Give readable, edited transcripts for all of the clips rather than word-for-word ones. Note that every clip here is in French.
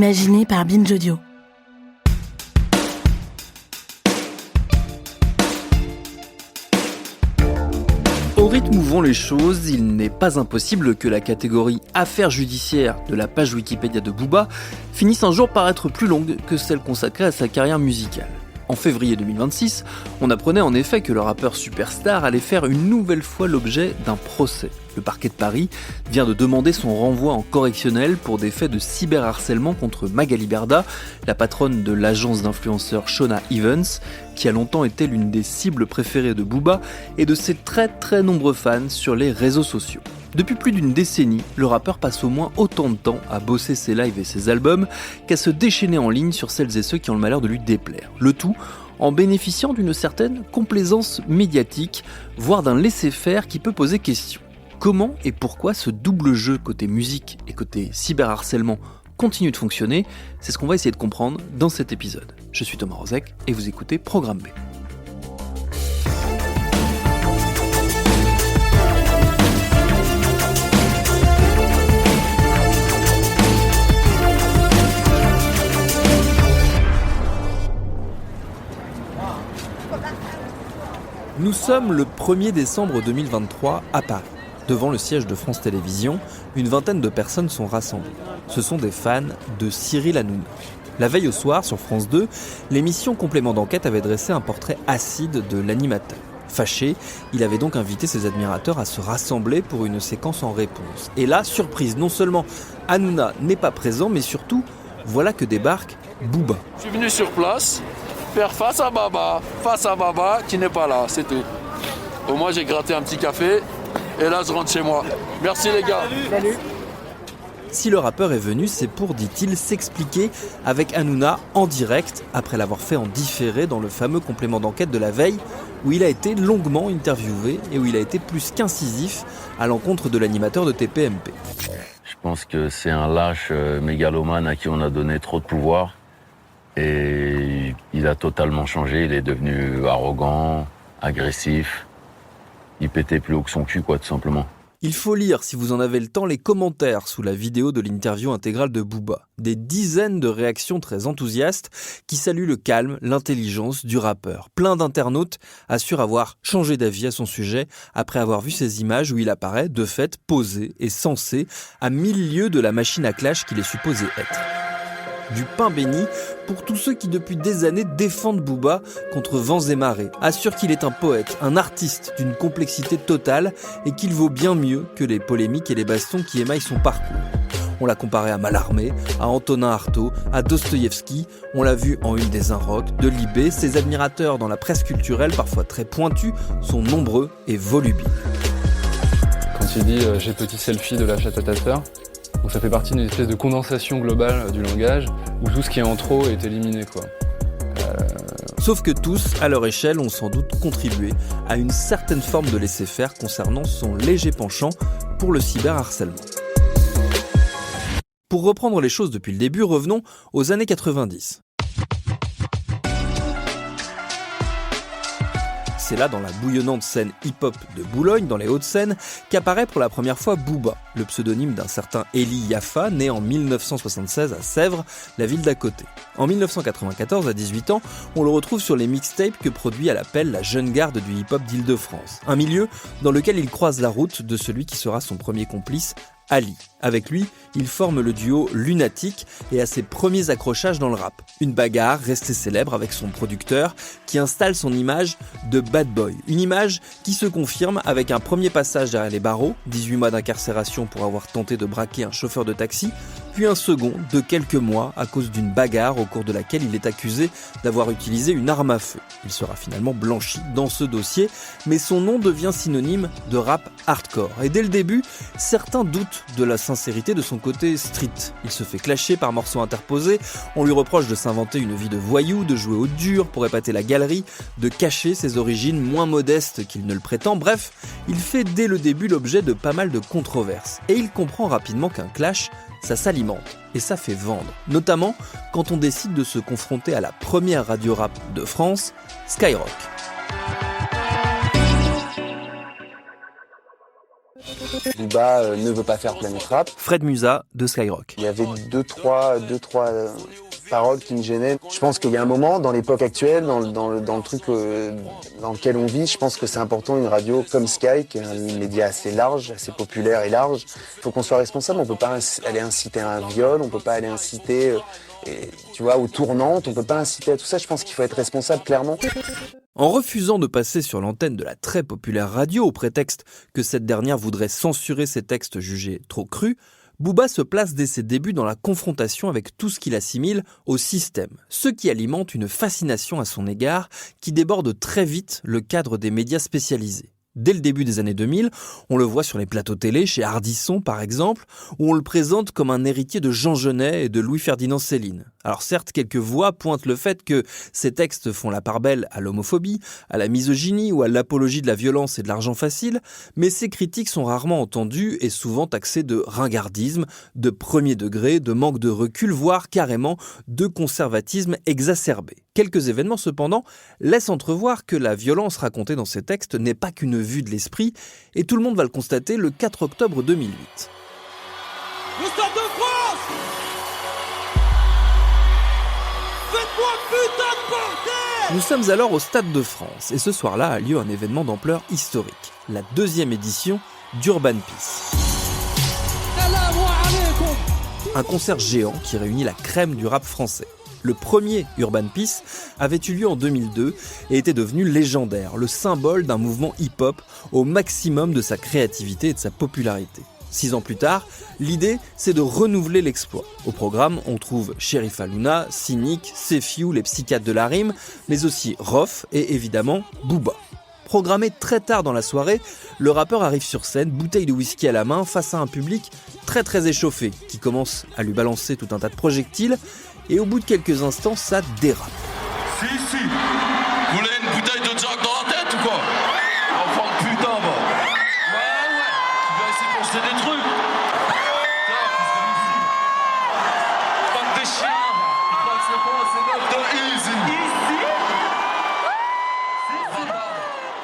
Imaginé par Binge Audio. Au rythme où vont les choses, il n'est pas impossible que la catégorie affaires judiciaires de la page Wikipédia de Booba finisse un jour par être plus longue que celle consacrée à sa carrière musicale. En février 2026, on apprenait en effet que le rappeur superstar allait faire une nouvelle fois l'objet d'un procès. Le parquet de Paris vient de demander son renvoi en correctionnel pour des faits de cyberharcèlement contre Magali Berda, la patronne de l'agence d'influenceurs Shona Evans, qui a longtemps été l'une des cibles préférées de Booba et de ses très nombreux fans sur les réseaux sociaux. Depuis plus d'une décennie, le rappeur passe au moins autant de temps à bosser ses lives et ses albums qu'à se déchaîner en ligne sur celles et ceux qui ont le malheur de lui déplaire. Le tout en bénéficiant d'une certaine complaisance médiatique, voire d'un laisser-faire qui peut poser question. Comment et pourquoi ce double jeu côté musique et côté cyberharcèlement continue de fonctionner? C'est ce qu'on va essayer de comprendre dans cet épisode. Je suis Thomas Rozek et vous écoutez Programme B. Nous sommes le 1er décembre 2023 à Paris. Devant le siège de France Télévisions, une vingtaine de personnes sont rassemblées. Ce sont des fans de Cyril Hanouna. La veille au soir, sur France 2, l'émission Complément d'enquête avait dressé un portrait acide de l'animateur. Fâché, il avait donc invité ses admirateurs à se rassembler pour une séquence en réponse. Et là, surprise, non seulement Hanouna n'est pas présent, mais surtout, voilà que débarque Booba. Je suis venu sur place faire face à Baba qui n'est pas là, c'est tout. Au moins j'ai gratté un petit café et là je rentre chez moi. Merci les gars. Salut. Si le rappeur est venu, c'est pour, dit-il, s'expliquer avec Hanouna en direct, après l'avoir fait en différé dans le fameux complément d'enquête de la veille, où il a été longuement interviewé et où il a été plus qu'incisif à l'encontre de l'animateur de TPMP. Je pense que c'est un lâche mégalomane à qui on a donné trop de pouvoir. Et il a totalement changé, il est devenu arrogant, agressif. Il pétait plus haut que son cul, tout simplement. Il faut lire, si vous en avez le temps, les commentaires sous la vidéo de l'interview intégrale de Booba. Des dizaines de réactions très enthousiastes qui saluent le calme, l'intelligence du rappeur. Plein d'internautes assurent avoir changé d'avis à son sujet après avoir vu ces images où il apparaît, de fait, posé et censé à 1000 lieues de la machine à clash qu'il est supposé être. Du pain béni pour tous ceux qui depuis des années défendent Booba contre vents et marées, assurent qu'il est un poète, un artiste d'une complexité totale et qu'il vaut bien mieux que les polémiques et les bastons qui émaillent son parcours. On l'a comparé à Mallarmé, à Antonin Artaud, à Dostoïevski, on l'a vu en une des Inrocks, de Libé, ses admirateurs dans la presse culturelle parfois très pointus sont nombreux et volubiles. Quand il dit « j'ai petit selfie de la chatte à ta sœur », donc ça fait partie d'une espèce de condensation globale du langage où tout ce qui est en trop est éliminé, quoi. Sauf que tous, à leur échelle, ont sans doute contribué à une certaine forme de laisser-faire concernant son léger penchant pour le cyberharcèlement. Pour reprendre les choses depuis le début, revenons aux années 90. C'est là, dans la bouillonnante scène hip-hop de Boulogne, dans les Hauts-de-Seine, qu'apparaît pour la première fois Booba, le pseudonyme d'un certain Eli Yaffa, né en 1976 à Sèvres, la ville d'à côté. En 1994, à 18 ans, on le retrouve sur les mixtapes que produit à l'appel la jeune garde du hip-hop d'Île-de-France. Un milieu dans lequel il croise la route de celui qui sera son premier complice, Ali. Avec lui, il forme le duo Lunatic et a ses premiers accrochages dans le rap. Une bagarre restée célèbre avec son producteur qui installe son image de bad boy. Une image qui se confirme avec un premier passage derrière les barreaux, 18 mois d'incarcération pour avoir tenté de braquer un chauffeur de taxi, puis un second de quelques mois à cause d'une bagarre au cours de laquelle il est accusé d'avoir utilisé une arme à feu. Il sera finalement blanchi dans ce dossier, mais son nom devient synonyme de rap hardcore. Et dès le début, certains doutent de la sincérité de son côté street. Il se fait clasher par morceaux interposés, on lui reproche de s'inventer une vie de voyou, de jouer au dur pour épater la galerie, de cacher ses origines moins modestes qu'il ne le prétend. Bref, il fait dès le début l'objet de pas mal de controverses. Et il comprend rapidement qu'un clash, ça s'alimente et ça fait vendre. Notamment quand on décide de se confronter à la première radio rap de France, Skyrock. Booba ne veut pas faire Planète Rap. Fred Musa de Skyrock. Il y avait deux, trois paroles qui me gênaient. Je pense qu'il y a un moment, dans l'époque actuelle, dans le truc dans lequel on vit, je pense que c'est important, une radio comme Sky, qui est un média assez large, assez populaire et large. Il faut qu'on soit responsable, on peut pas aller inciter à un viol, on peut pas aller inciter aux tournantes, on peut pas inciter à tout ça. Je pense qu'il faut être responsable, clairement. En refusant de passer sur l'antenne de la très populaire radio au prétexte que cette dernière voudrait censurer ses textes jugés trop crus, Booba se place dès ses débuts dans la confrontation avec tout ce qu'il assimile au système, ce qui alimente une fascination à son égard qui déborde très vite le cadre des médias spécialisés. Dès le début des années 2000, on le voit sur les plateaux télé, chez Ardisson par exemple, où on le présente comme un héritier de Jean Genet et de Louis-Ferdinand Céline. Alors certes, quelques voix pointent le fait que ces textes font la part belle à l'homophobie, à la misogynie ou à l'apologie de la violence et de l'argent facile, mais ces critiques sont rarement entendues et souvent taxées de ringardisme, de premier degré, de manque de recul, voire carrément de conservatisme exacerbé. Quelques événements cependant laissent entrevoir que la violence racontée dans ces textes n'est pas qu'une vue de l'esprit, et tout le monde va le constater le 4 octobre 2008. Le Stade de France! Faites-moi putain de bordel! Nous sommes alors au Stade de France, et ce soir-là a lieu un événement d'ampleur historique, la 2e édition d'Urban Peace. Un concert géant qui réunit la crème du rap français. Le premier Urban Peace avait eu lieu en 2002 et était devenu légendaire, le symbole d'un mouvement hip-hop au maximum de sa créativité et de sa popularité. 6 ans plus tard, l'idée, c'est de renouveler l'exploit. Au programme, on trouve Cherif Alouna, Cynic, Sefiu, les psychiatres de la rime, mais aussi Rof et évidemment Booba. Programmé très tard dans la soirée, le rappeur arrive sur scène, bouteille de whisky à la main, face à un public très très échauffé, qui commence à lui balancer tout un tas de projectiles, et au bout de quelques instants, ça dérape. Si, vous voulez une bouteille de Jack dans la tête ou quoi? Enfant de putain, va. Ouais, tu vas essayer de jeter des trucs. Pas de chiens, tu crois que c'est bon, c'est de easy.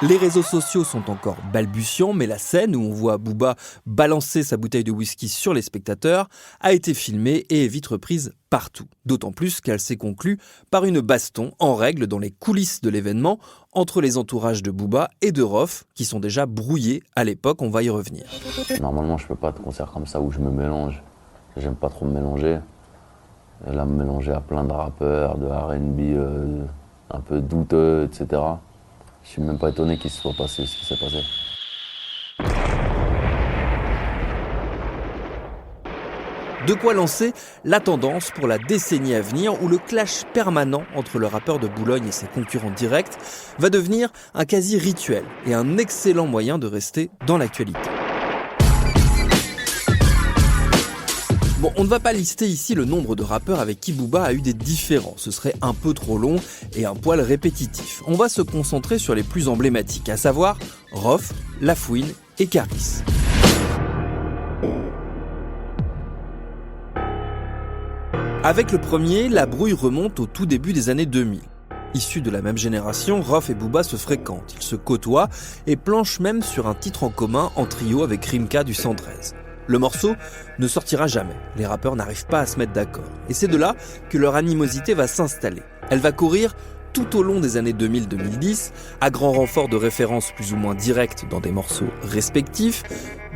Les réseaux sociaux sont encore balbutiants, mais la scène où on voit Booba balancer sa bouteille de whisky sur les spectateurs a été filmée et est vite reprise partout. D'autant plus qu'elle s'est conclue par une baston en règle dans les coulisses de l'événement entre les entourages de Booba et de Rof, qui sont déjà brouillés à l'époque, on va y revenir. Normalement, je fais pas de concert comme ça où je me mélange. J'aime pas trop me mélanger. Et là, me mélanger à plein de rappeurs, de R&B un peu douteux, etc. Je suis même pas étonné qu'il se soit passé ce qui s'est passé. De quoi lancer la tendance pour la décennie à venir où le clash permanent entre le rappeur de Boulogne et ses concurrents directs va devenir un quasi-rituel et un excellent moyen de rester dans l'actualité. Bon, on ne va pas lister ici le nombre de rappeurs avec qui Booba a eu des différends, ce serait un peu trop long et un poil répétitif. On va se concentrer sur les plus emblématiques, à savoir Rof, La Fouine et Caris. Avec le premier, la brouille remonte au tout début des années 2000. Issus de la même génération, Rof et Booba se fréquentent, ils se côtoient et planchent même sur un titre en commun en trio avec Rimka du 113. Le morceau ne sortira jamais, les rappeurs n'arrivent pas à se mettre d'accord. Et c'est de là que leur animosité va s'installer. Elle va courir tout au long des années 2000-2010, à grand renfort de références plus ou moins directes dans des morceaux respectifs,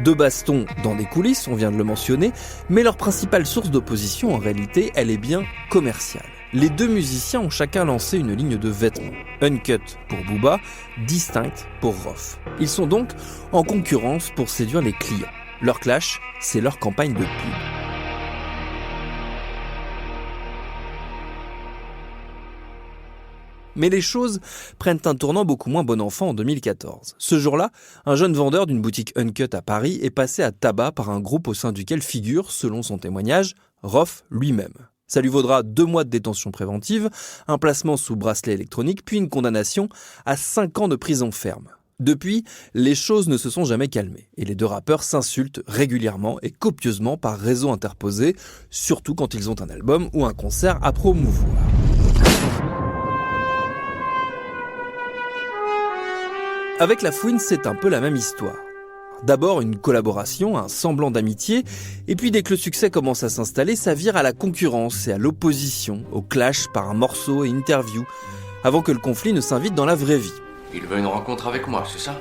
de bastons dans des coulisses, on vient de le mentionner, mais leur principale source d'opposition en réalité, elle est bien commerciale. Les deux musiciens ont chacun lancé une ligne de vêtements, Uncut pour Booba, Distinct pour Rof. Ils sont donc en concurrence pour séduire les clients. Leur clash, c'est leur campagne de pub. Mais les choses prennent un tournant beaucoup moins bon enfant en 2014. Ce jour-là, un jeune vendeur d'une boutique Uncut à Paris est passé à tabac par un groupe au sein duquel figure, selon son témoignage, Rof lui-même. Ça lui vaudra 2 mois de détention préventive, un placement sous bracelet électronique, puis une condamnation à 5 ans de prison ferme. Depuis, les choses ne se sont jamais calmées et les deux rappeurs s'insultent régulièrement et copieusement par réseau interposé, surtout quand ils ont un album ou un concert à promouvoir. Avec La Fouine, c'est un peu la même histoire. D'abord une collaboration, un semblant d'amitié, et puis dès que le succès commence à s'installer, ça vire à la concurrence et à l'opposition, au clash par un morceau et interview, avant que le conflit ne s'invite dans la vraie vie. Il veut une rencontre avec moi, c'est ça?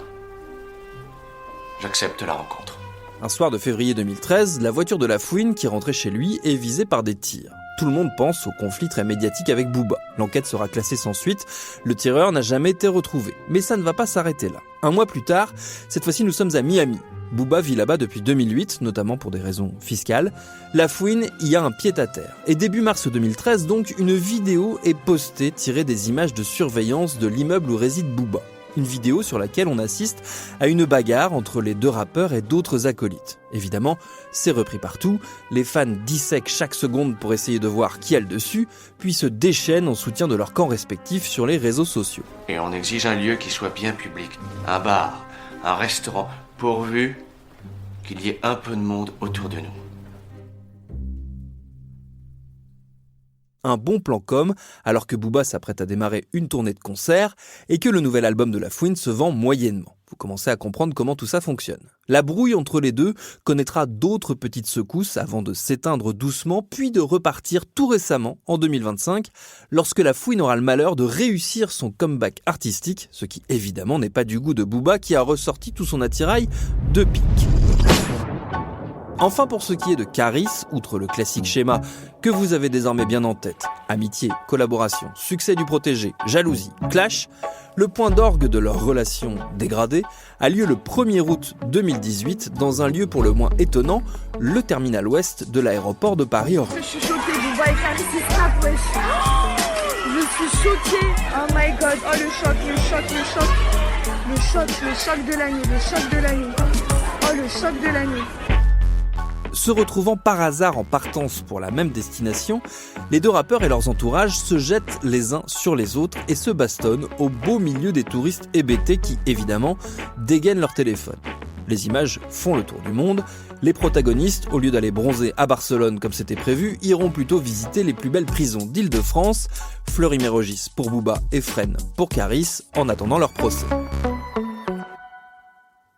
J'accepte la rencontre. Un soir de février 2013, la voiture de La Fouine qui rentrait chez lui est visée par des tirs. Tout le monde pense au conflit très médiatique avec Booba. L'enquête sera classée sans suite, le tireur n'a jamais été retrouvé. Mais ça ne va pas s'arrêter là. Un mois plus tard, cette fois-ci nous sommes à Miami. Booba vit là-bas depuis 2008, notamment pour des raisons fiscales. La Fouine y a un pied-à-terre. Et début mars 2013, donc, une vidéo est postée tirée des images de surveillance de l'immeuble où réside Booba. Une vidéo sur laquelle on assiste à une bagarre entre les deux rappeurs et d'autres acolytes. Évidemment, c'est repris partout, les fans dissèquent chaque seconde pour essayer de voir qui a le dessus, puis se déchaînent en soutien de leurs camps respectifs sur les réseaux sociaux. Et on exige un lieu qui soit bien public. Un bar, un restaurant, pourvu qu'il y ait un peu de monde autour de nous. Un bon plan com, alors que Booba s'apprête à démarrer une tournée de concerts et que le nouvel album de La Fouine se vend moyennement. Vous commencez à comprendre comment tout ça fonctionne. La brouille entre les deux connaîtra d'autres petites secousses avant de s'éteindre doucement, puis de repartir tout récemment, en 2025, lorsque La Fouine aura le malheur de réussir son comeback artistique, ce qui évidemment n'est pas du goût de Booba qui a ressorti tout son attirail de pique. Enfin, pour ce qui est de Caris, outre le classique schéma que vous avez désormais bien en tête, amitié, collaboration, succès du protégé, jalousie, clash, le point d'orgue de leur relation dégradée a lieu le 1er août 2018 dans un lieu pour le moins étonnant, le terminal ouest de l'aéroport de Paris-Orly. Je suis choquée, Booba et Caris, c'est ça, wesh. Je suis choquée. Oh my god, oh le choc de l'année, oh le choc de l'année. Se retrouvant par hasard en partance pour la même destination, les deux rappeurs et leurs entourages se jettent les uns sur les autres et se bastonnent au beau milieu des touristes hébétés qui, évidemment, dégainent leur téléphone. Les images font le tour du monde. Les protagonistes, au lieu d'aller bronzer à Barcelone comme c'était prévu, iront plutôt visiter les plus belles prisons d'Île-de-France, Fleury-Mérogis pour Booba et Fresnes pour Caris, en attendant leur procès.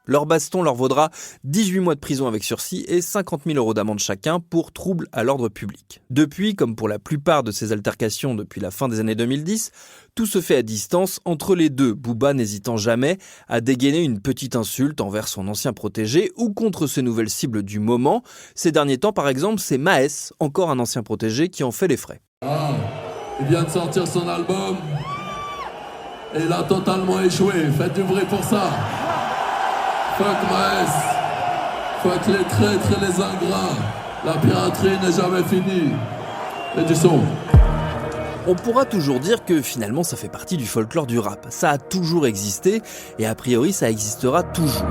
Leur baston leur vaudra 18 mois de prison avec sursis et 50 000 € d'amende chacun pour trouble à l'ordre public. Depuis, comme pour la plupart de ces altercations depuis la fin des années 2010, tout se fait à distance entre les deux, Booba n'hésitant jamais à dégainer une petite insulte envers son ancien protégé ou contre ses nouvelles cibles du moment. Ces derniers temps, par exemple, c'est Maes, encore un ancien protégé, qui en fait les frais. Il vient de sortir son album et il a totalement échoué. Faites du bruit pour ça. Fuck Maes, fuck les traîtres et les ingrats, la piraterie n'est jamais finie. Et du son. On pourra toujours dire que finalement ça fait partie du folklore du rap. Ça a toujours existé et a priori ça existera toujours.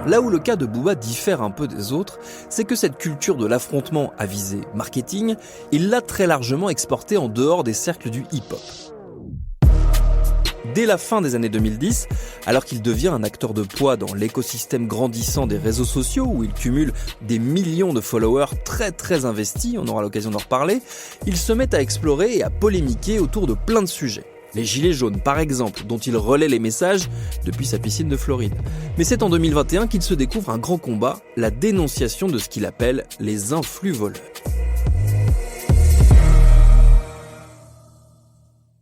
Là où le cas de Booba diffère un peu des autres, c'est que cette culture de l'affrontement à visée marketing, il l'a très largement exportée en dehors des cercles du hip-hop. Dès la fin des années 2010, alors qu'il devient un acteur de poids dans l'écosystème grandissant des réseaux sociaux où il cumule des millions de followers très investis, on aura l'occasion d'en reparler, il se met à explorer et à polémiquer autour de plein de sujets. Les gilets jaunes, par exemple, dont il relaie les messages depuis sa piscine de Floride. Mais c'est en 2021 qu'il se découvre un grand combat, la dénonciation de ce qu'il appelle les influx voleurs.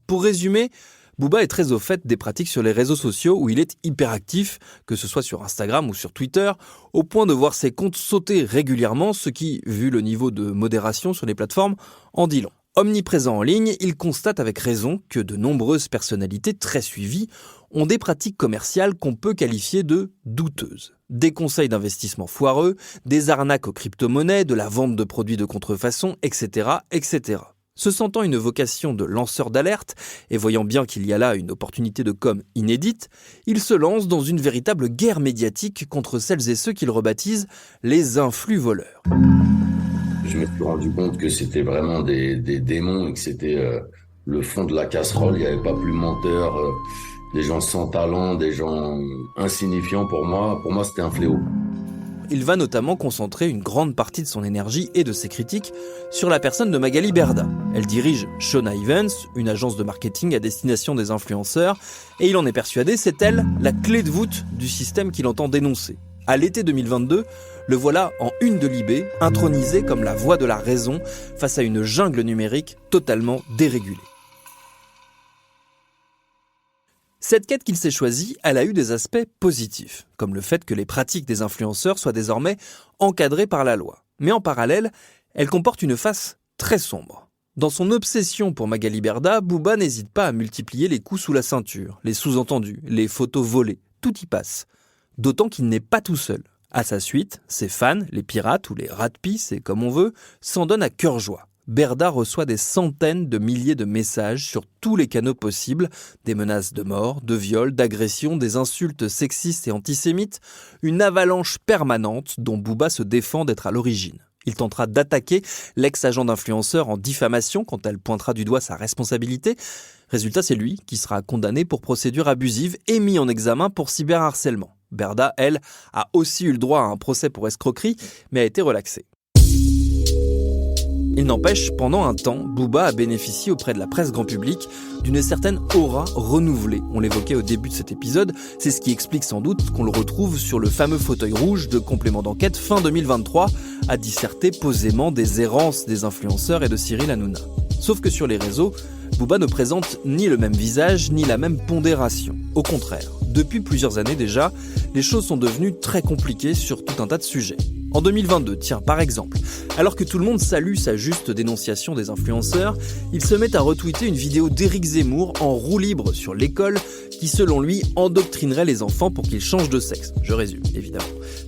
Pour résumer, Booba est très au fait des pratiques sur les réseaux sociaux où il est hyperactif, que ce soit sur Instagram ou sur Twitter, au point de voir ses comptes sauter régulièrement, ce qui, vu le niveau de modération sur les plateformes, en dit long. Omniprésent en ligne, il constate avec raison que de nombreuses personnalités très suivies ont des pratiques commerciales qu'on peut qualifier de douteuses. Des conseils d'investissement foireux, des arnaques aux crypto-monnaies, de la vente de produits de contrefaçon, etc., etc. Se sentant une vocation de lanceur d'alerte et voyant bien qu'il y a là une opportunité de com inédite, il se lance dans une véritable guerre médiatique contre celles et ceux qu'il rebaptise les influx voleurs. Je me suis rendu compte que c'était vraiment des démons et que c'était le fond de la casserole. Il n'y avait pas plus menteur, des gens sans talent, des gens insignifiants pour moi. Pour moi, c'était un fléau. Il va notamment concentrer une grande partie de son énergie et de ses critiques sur la personne de Magali Berda. Elle dirige Shona Events, une agence de marketing à destination des influenceurs, et il en est persuadé, c'est elle la clé de voûte du système qu'il entend dénoncer. À l'été 2022, le voilà en une de Libé, intronisé comme la voix de la raison face à une jungle numérique totalement dérégulée. Cette quête qu'il s'est choisie, elle a eu des aspects positifs, comme le fait que les pratiques des influenceurs soient désormais encadrées par la loi. Mais en parallèle, elle comporte une face très sombre. Dans son obsession pour Magali Berda, Booba n'hésite pas à multiplier les coups sous la ceinture, les sous-entendus, les photos volées, tout y passe. D'autant qu'il n'est pas tout seul. À sa suite, ses fans, les pirates ou les rats de pisse, et comme on veut, s'en donnent à cœur joie. Berda reçoit des centaines de milliers de messages sur tous les canaux possibles, des menaces de mort, de viol, d'agression, des insultes sexistes et antisémites, une avalanche permanente dont Booba se défend d'être à l'origine. Il tentera d'attaquer l'ex-agent d'influenceur en diffamation quand elle pointera du doigt sa responsabilité. Résultat, c'est lui qui sera condamné pour procédure abusive et mis en examen pour cyberharcèlement. Berda, elle, a aussi eu le droit à un procès pour escroquerie, mais a été relaxée. Il n'empêche, pendant un temps, Booba a bénéficié auprès de la presse grand public d'une certaine aura renouvelée. On l'évoquait au début de cet épisode, c'est ce qui explique sans doute qu'on le retrouve sur le fameux fauteuil rouge de Complément d'enquête fin 2023, à disserter posément des errances des influenceurs et de Cyril Hanouna. Sauf que sur les réseaux, Booba ne présente ni le même visage, ni la même pondération. Au contraire, depuis plusieurs années déjà, les choses sont devenues très compliquées sur tout un tas de sujets. En 2022, tiens, par exemple, alors que tout le monde salue sa juste dénonciation des influenceurs, il se met à retweeter une vidéo d'Éric Zemmour en roue libre sur l'école qui, selon lui, endoctrinerait les enfants pour qu'ils changent de sexe. Je résume, évidemment.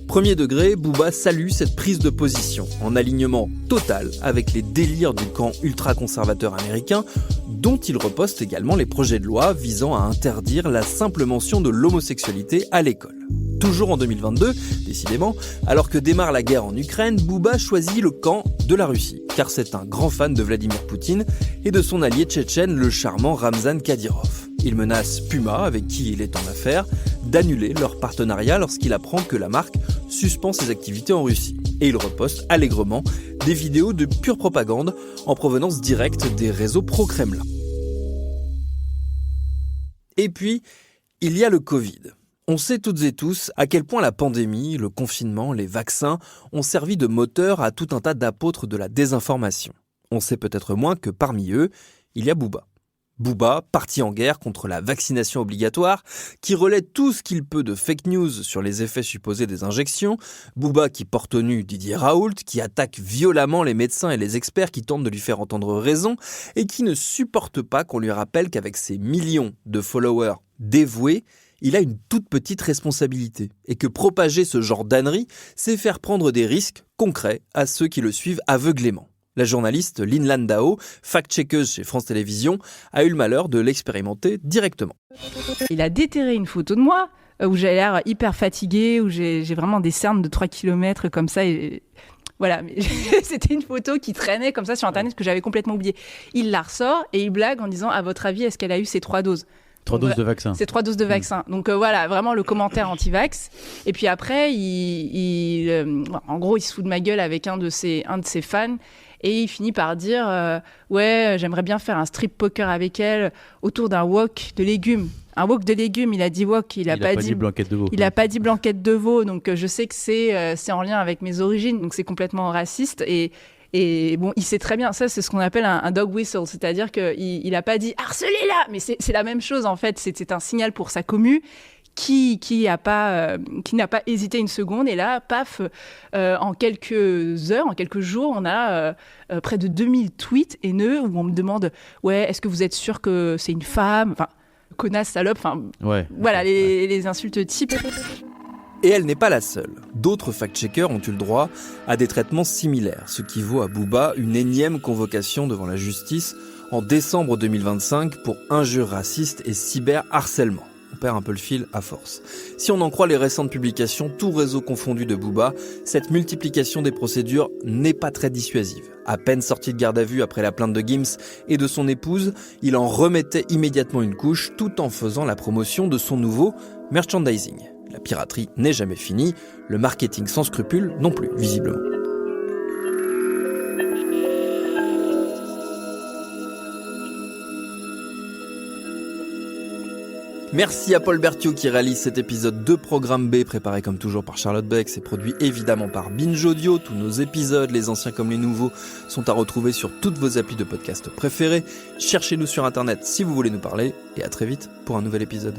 Premier degré, Booba salue cette prise de position, en alignement total avec les délires du camp ultra-conservateur américain, dont il reposte également les projets de loi visant à interdire la simple mention de l'homosexualité à l'école. Toujours en 2022, décidément, alors que démarre la guerre en Ukraine, Booba choisit le camp de la Russie, car c'est un grand fan de Vladimir Poutine et de son allié tchétchène, le charmant Ramzan Kadyrov. Il menace Puma, avec qui il est en affaires, d'annuler leur partenariat lorsqu'il apprend que la marque suspend ses activités en Russie. Et il reposte allègrement des vidéos de pure propagande en provenance directe des réseaux pro-Kremlin. Et puis, il y a le Covid. On sait toutes et tous à quel point la pandémie, le confinement, les vaccins ont servi de moteur à tout un tas d'apôtres de la désinformation. On sait peut-être moins que parmi eux, il y a Booba. Booba, parti en guerre contre la vaccination obligatoire, qui relaie tout ce qu'il peut de fake news sur les effets supposés des injections, Booba qui porte au nu Didier Raoult, qui attaque violemment les médecins et les experts qui tentent de lui faire entendre raison, et qui ne supporte pas qu'on lui rappelle qu'avec ses millions de followers dévoués, il a une toute petite responsabilité, et que propager ce genre d'ânerie, c'est faire prendre des risques concrets à ceux qui le suivent aveuglément. La journaliste Lynn Landau, fact-checkeuse chez France Télévisions, a eu le malheur de l'expérimenter directement. Il a déterré une photo de moi où j'ai l'air hyper fatiguée, où j'ai vraiment des cernes de 3 km comme ça. Et voilà, mais c'était une photo qui traînait comme ça sur Internet que j'avais complètement oubliée. Il la ressort et il blague en disant « À votre avis, est-ce qu'elle a eu ces 3 doses ?» 3 doses de vaccin. C'est 3 doses de vaccin. Donc voilà, vraiment le commentaire anti-vax. Et puis après, en gros, il se fout de ma gueule avec un de ses fans. Et il finit par dire ouais, j'aimerais bien faire un strip poker avec elle autour d'un wok de légumes. Un wok de légumes, il a dit wok, il a pas dit blanquette de veau. Il a pas dit blanquette de veau, donc je sais que c'est en lien avec mes origines, donc c'est complètement raciste. Et bon, il sait très bien, ça c'est ce qu'on appelle un dog whistle, c'est-à-dire qu'il a pas dit harcelez-la, mais c'est la même chose en fait, c'est un signal pour sa commu. Qui n'a pas hésité une seconde, et là, paf, en quelques heures, en quelques jours, on a près de 2000 tweets haineux où on me demande ouais, est-ce que vous êtes sûr que c'est une femme, enfin, connasse, salope, enfin, ouais, voilà, les insultes types. Et elle n'est pas la seule. D'autres fact-checkers ont eu le droit à des traitements similaires, ce qui vaut à Booba une énième convocation devant la justice en décembre 2025 pour injures racistes et cyberharcèlement. On perd un peu le fil à force. Si on en croit les récentes publications, tout réseau confondu de Booba, cette multiplication des procédures n'est pas très dissuasive. À peine sorti de garde à vue après la plainte de Gims et de son épouse, il en remettait immédiatement une couche tout en faisant la promotion de son nouveau merchandising. La piraterie n'est jamais finie, le marketing sans scrupules non plus, visiblement. Merci à Paul Berthiaud qui réalise cet épisode de Programme B, préparé comme toujours par Charlotte Bex et produit évidemment par Binge Audio. Tous nos épisodes, les anciens comme les nouveaux, sont à retrouver sur toutes vos applis de podcast préférées. Cherchez-nous sur internet si vous voulez nous parler, et à très vite pour un nouvel épisode.